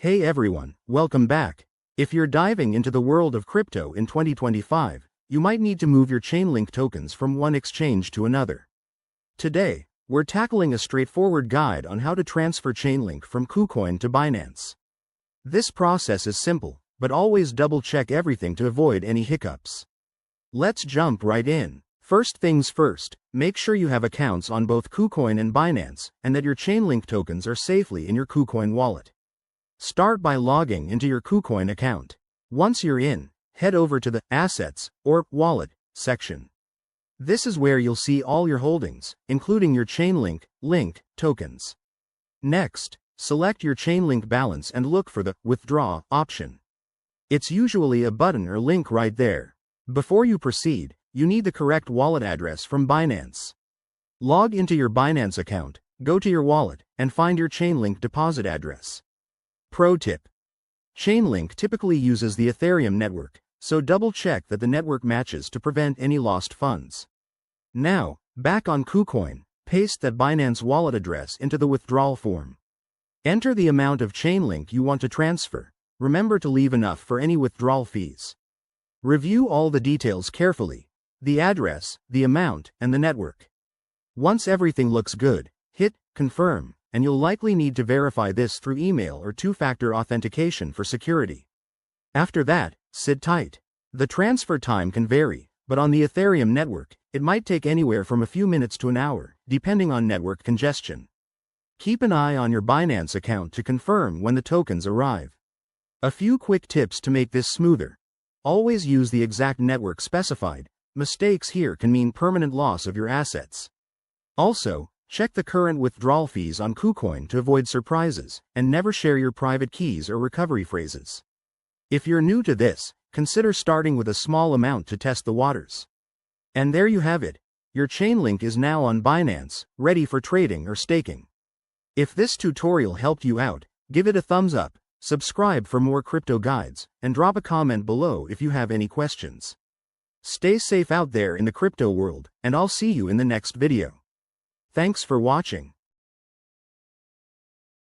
Hey everyone, welcome back. If you're diving into the world of crypto in 2025, you might need to move your Chainlink tokens from one exchange to another. Today, we're tackling a straightforward guide on how to transfer Chainlink from Kucoin to Binance. This process is simple, but always double-check everything to avoid any hiccups. Let's jump right in. First things first, make sure you have accounts on both Kucoin and Binance, and that your Chainlink tokens are safely in your Kucoin wallet. Start by logging into your Kucoin account. Once you're in, head over to the Assets or Wallet section. This is where you'll see all your holdings, including your Chainlink link tokens. Next, select your Chainlink balance and look for the Withdraw option. It's usually a button or link right there. Before you proceed, you need the correct wallet address from Binance. Log into your Binance account, go to your wallet, and find your Chainlink deposit address. Pro tip: Chainlink typically uses the Ethereum network, so double-check that the network matches to prevent any lost funds. Now, back on Kucoin, paste that Binance wallet address into the withdrawal form. Enter the amount of Chainlink you want to transfer. Remember to leave enough for any withdrawal fees. Review all the details carefully: the address, the amount, and the network. Once everything looks good, hit Confirm, and you'll likely need to verify this through email or two-factor authentication for security. After that, sit tight. The transfer time can vary, but on the Ethereum network, it might take anywhere from a few minutes to an hour, depending on network congestion. Keep an eye on your Binance account to confirm when the tokens arrive. A few quick tips to make this smoother. Always use the exact network specified. Mistakes here can mean permanent loss of your assets. Also, check the current withdrawal fees on Kucoin to avoid surprises, and never share your private keys or recovery phrases. If you're new to this, consider starting with a small amount to test the waters. And there you have it. Your Chainlink is now on Binance, ready for trading or staking. If this tutorial helped you out, give it a thumbs up, subscribe for more crypto guides, and drop a comment below if you have any questions. Stay safe out there in the crypto world, and I'll see you in the next video. Thanks for watching.